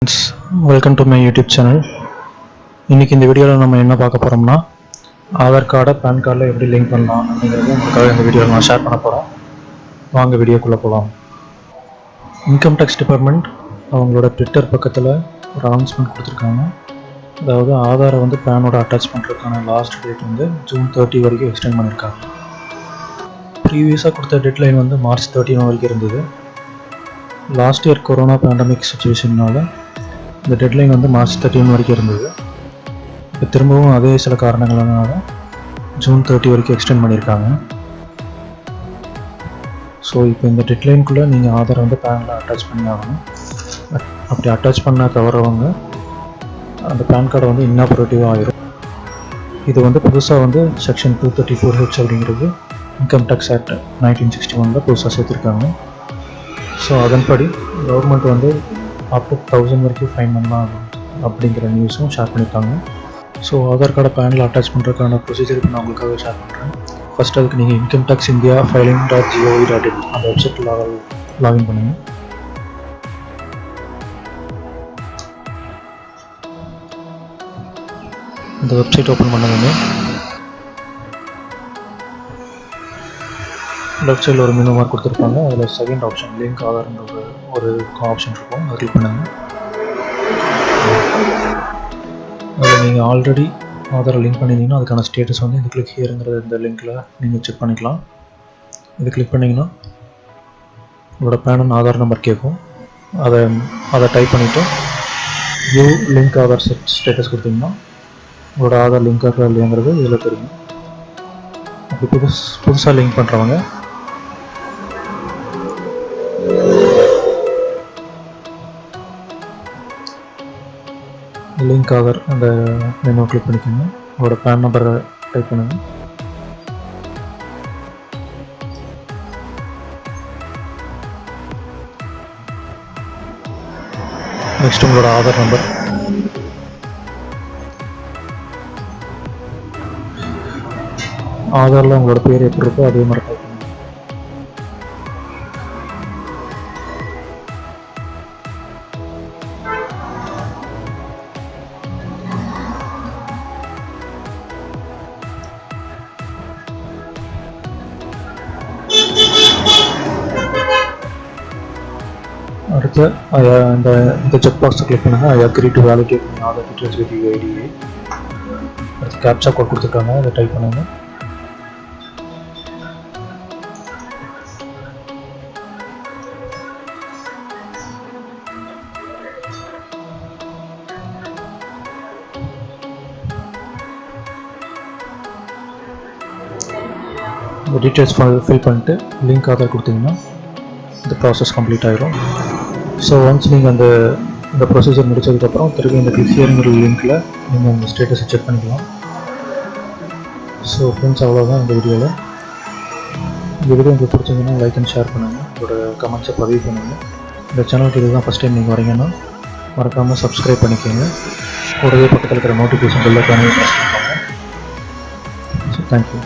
Friends, welcome to my YouTube channel. இன்னைக்கு இந்த வீடியோவில் நம்ம என்ன பார்க்க போகிறோம்னா ஆதார் கார்டை பேன் கார்டில் எப்படி லிங்க் பண்ணலாம் அப்படிங்கிறது உங்களுக்காக இந்த வீடியோவில் நான் ஷேர் பண்ண போகிறோம். வாங்க வீடியோக்குள்ளே போகலாம். இன்கம் டேக்ஸ் டிபார்ட்மெண்ட் அவங்களோட ட்விட்டர் பக்கத்தில் ஒரு அனௌன்ஸ்மெண்ட் கொடுத்துருக்காங்க. அதாவது ஆதாரை வந்து பேனோட அட்டாச் பண்ணுறதுக்கான லாஸ்ட் டேட் வந்து June 30 வரைக்கும் எக்ஸ்டெண்ட் பண்ணியிருக்காங்க. ப்ரீவியஸாக கொடுத்த டெட்லைன் வந்து March 13 வரைக்கும் இருந்தது. லாஸ்ட் இயர் கொரோனா பேண்டமிக் சுச்சுவேஷனால் இந்த டெட்லைன் வந்து March 13 வரைக்கும் இருந்தது. இப்போ திரும்பவும் அதே சில காரணங்களால June 30 வரைக்கும் எக்ஸ்டெண்ட் பண்ணியிருக்காங்க. ஸோ இப்போ இந்த டெட்லைனுக்குள்ளே நீங்கள் ஆதாரை வந்து பேனில் அட்டாச் பண்ணி ஆகணும். அப்படி அட்டாச் பண்ண தவறவங்க அந்த பேன் கார்டை வந்து இன்னாபரேட்டிவ் ஆகிரும். இது வந்து புதுசாக வந்து செக்ஷன் 234H அப்படிங்கிறது இன்கம் டேக்ஸ் ஆக்ட் 1961 புதுசாக சேர்த்துருக்காங்க. ஸோ அதன்படி கவர்மெண்ட் வந்து அப் டு 1000 வரைக்கும் ஃபைன் பண்ணலாம் அப்படிங்கிற நியூஸும் ஷேர் பண்ணியிருக்காங்க. ஸோ ஆதார் கார்டை பேனில் அட்டாச் பண்ணுறதுக்கான ப்ரொசீஜர் இப்போ நான் உங்களுக்காக ஷேர் பண்ணுறேன். ஃபஸ்ட் அதுக்கு நீங்கள் இன்கம் டேக்ஸ் இந்தியா filing.gov.in அந்த வெப்சைட்டில் லாகின் பண்ணுங்கள். இந்த வெப்சைட் ஓப்பன் பண்ணுங்க. லெஃப்ட் சைடில் ஒரு மெனு மார்க் கொடுத்துருப்பாங்க. அதில் செகண்ட் ஆப்ஷன் லிங்க் ஆதார்ன்ற ஒரு ஆப்ஷன் இருக்கும், அதை கிளிக் பண்ணுங்கள். அதில் நீங்கள் ஆல்ரெடி ஆதாரை லிங்க் பண்ணியிருந்தீங்கன்னா அதுக்கான ஸ்டேட்டஸ் வந்து இந்த கிளிக் ஹியருங்கிற இந்த லிங்க்கில் நீங்கள் செக் பண்ணிக்கலாம். இது கிளிக் பண்ணிங்கன்னா உங்களோட பேன் அண்ட் ஆதார் நம்பர் கேட்கும். அதை டைப் பண்ணிவிட்டு வியூ லிங்க் ஆதார் ஸ்டேட்டஸ் கொடுத்தீங்கன்னா உங்களோட ஆதார் லிங்க் ஆகா இல்லையாங்கிறது இதில் தெரியும். அப்படி புதுசாக லிங்க் பண்ணுறவங்க லிங்க் ஆதார் அந்த மெனு கிளிக் பண்ணிக்கோங்க. உங்களோட பேன் நம்பரை டைப் பண்ணுங்க. நெக்ஸ்ட் உங்களோட ஆதார் நம்பர், ஆதாரில் உங்களோட பேர் எப்படி இருக்கோ அதே மாதிரி டைப் பண்ணுங்க. அடுத்து இந்த செக் பாக்ஸை கிளிக் பண்ணுங்கள். I agree to validate my Aadhaar details with UID. அடுத்து கேப்சா கோட் கொடுத்துருக்காங்க, அதை டைப் பண்ணுங்கள். இந்த டீட்டெயில்ஸ் ஃபில் பண்ணிட்டு லிங்க் ஆதார் கொடுத்தீங்கன்னா இந்த ப்ராசஸ் கம்ப்ளீட் ஆகிரும். ஸோ ஒன்ஸ் நீங்கள் இந்த ப்ரொசீஜர் முடித்ததுக்கப்புறம் திரும்பி இந்த கிளிக் ஹியருங்கிற லிங்க்கில் நீங்கள் இந்த ஸ்டேட்டஸை செக் பண்ணிக்கலாம். ஸோ ஃப்ரெண்ட்ஸ், அவ்வளோதான் இந்த வீடியோவில். இந்த வீடியோ உங்களுக்கு பிடிச்சிங்கன்னா லைக் அண்ட் ஷேர் பண்ணுங்கள். உங்களோட கமெண்ட்ஸை பதிவு பண்ணுங்கள். இந்த சேனலுக்கு இதுதான் ஃபஸ்ட் டைம் நீங்கள் வரீங்கன்னா மறக்காமல் சப்ஸ்கிரைப் பண்ணிக்கோங்க. கூடவே பக்கத்தில் இருக்கிற நோட்டிஃபிகேஷன் பெல் ஐகானையும் ப்ரெஸ் பண்ணிக்கோங்க. So thank you.